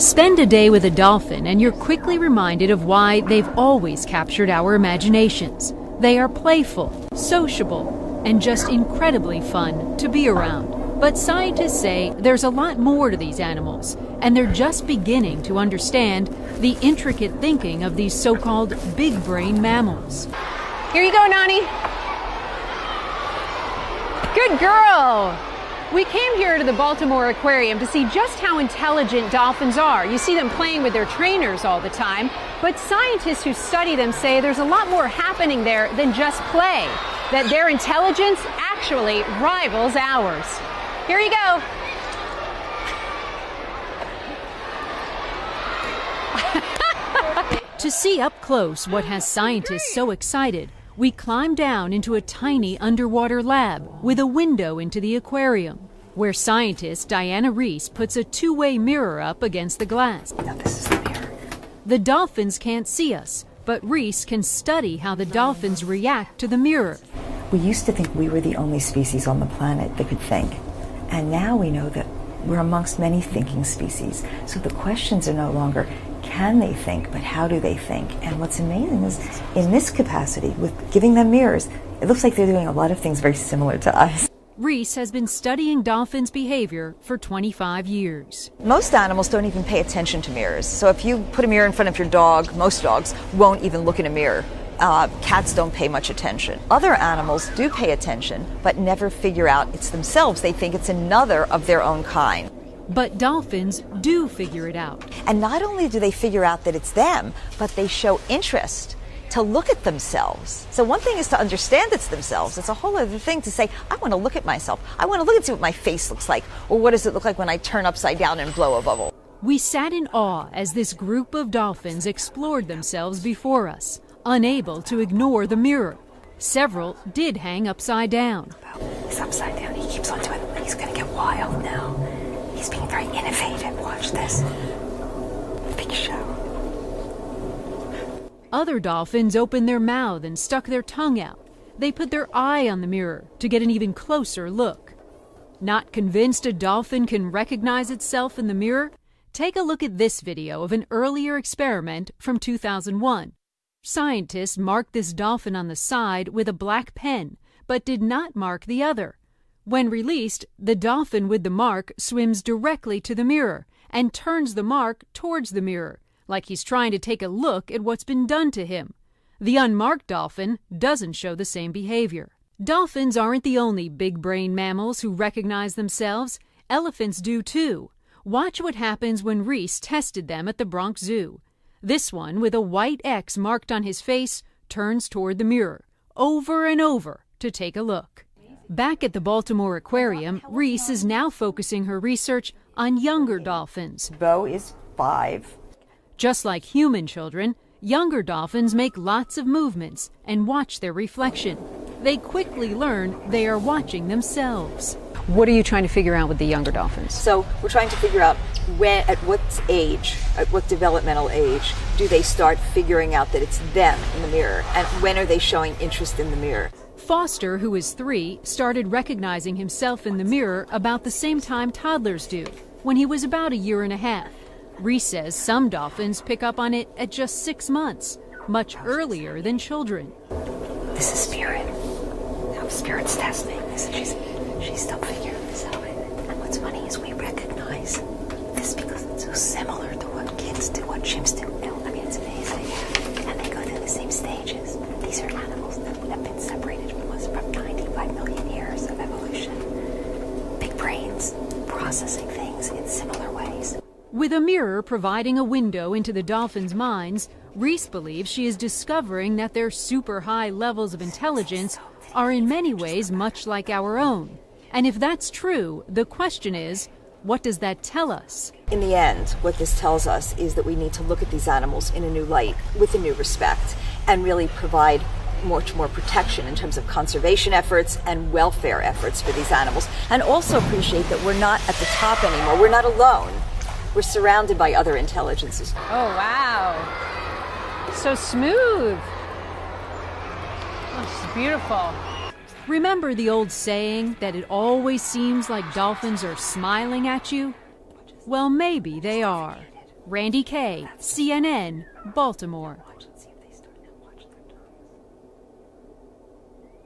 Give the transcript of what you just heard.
Spend a day with a dolphin and you're quickly reminded of why they've always captured our imaginations. They are playful, sociable, and just incredibly fun to be around. But scientists say there's a lot more to these animals, and they're just beginning to understand the intricate thinking of these so-called big-brain mammals. Here you go, Nani. Good girl. We came here to the Baltimore Aquarium to see just how intelligent dolphins are. You see them playing with their trainers all the time, but scientists who study them say there's a lot more happening there than just play, that their intelligence actually rivals ours. Here you go. To see up close what has scientists so excited, we climb down into a tiny underwater lab with a window into the aquarium, where scientist Diana Reese puts a two-way mirror up against the glass. Now this is the mirror. The dolphins can't see us, but Reese can study how the dolphins react to the mirror. We used to think we were the only species on the planet that could think. And now we know that we're amongst many thinking species. So the questions are no longer, can they think, but how do they think? And what's amazing is, in this capacity, with giving them mirrors, it looks like they're doing a lot of things very similar to us. Reese has been studying dolphins' behavior for 25 years. Most animals don't even pay attention to mirrors. So if you put a mirror in front of your dog, most dogs won't even look in a mirror. Cats don't pay much attention. Other animals do pay attention, but never figure out it's themselves. They think it's another of their own kind. But dolphins do figure it out. And not only do they figure out that it's them, but they show interest to look at themselves. So one thing is to understand it's themselves. It's a whole other thing to say, I want to look at myself. I want to look and see what my face looks like. Or what does it look like when I turn upside down and blow a bubble? We sat in awe as this group of dolphins explored themselves before us, unable to ignore the mirror. Several did hang upside down. He's upside down. He keeps on doing it. He's going to get wild now. He's being very innovative. Watch this. Big show. Other dolphins opened their mouth and stuck their tongue out. They put their eye on the mirror to get an even closer look. Not convinced a dolphin can recognize itself in the mirror? Take a look at this video of an earlier experiment from 2001. Scientists marked this dolphin on the side with a black pen, but did not mark the other. When released, the dolphin with the mark swims directly to the mirror and turns the mark towards the mirror, like he's trying to take a look at what's been done to him. The unmarked dolphin doesn't show the same behavior. Dolphins aren't the only big-brain mammals who recognize themselves. Elephants do too. Watch what happens when Reese tested them at the Bronx Zoo. This one, with a white X marked on his face, turns toward the mirror, over and over, to take a look. Back at the Baltimore Aquarium, Reese is now focusing her research on younger dolphins. Bo is 5. Just like human children, younger dolphins make lots of movements and watch their reflection. They quickly learn they are watching themselves. What are you trying to figure out with the younger dolphins? So we're trying to figure out when, at what age, at what developmental age, do they start figuring out that it's them in the mirror, and when are they showing interest in the mirror? Foster, who is 3, started recognizing himself in the mirror about the same time toddlers do, when he was about 1.5 years. Reese says some dolphins pick up on it at just 6 months, much earlier than children. This is Spirit. Now Spirit's testing this. She's still figuring this out. And what's funny is we recognize this because it's so similar to what kids do, what chimps do. I mean, it's amazing. And they go through the same stages. These are animals that have been separated from us from 95 million years of evolution. Big brains processing things in similar ways. With a mirror providing a window into the dolphins' minds, Reese believes she is discovering that their super high levels of intelligence are in many ways much like our own. And if that's true, the question is, what does that tell us? In the end, what this tells us is that we need to look at these animals in a new light, with a new respect, and really provide much more protection in terms of conservation efforts and welfare efforts for these animals. And also appreciate that we're not at the top anymore. We're not alone. We're surrounded by other intelligences. Oh, wow. So smooth. Oh, it's beautiful. Remember the old saying that it always seems like dolphins are smiling at you? Well, maybe they are. Randy Kay, CNN, Baltimore.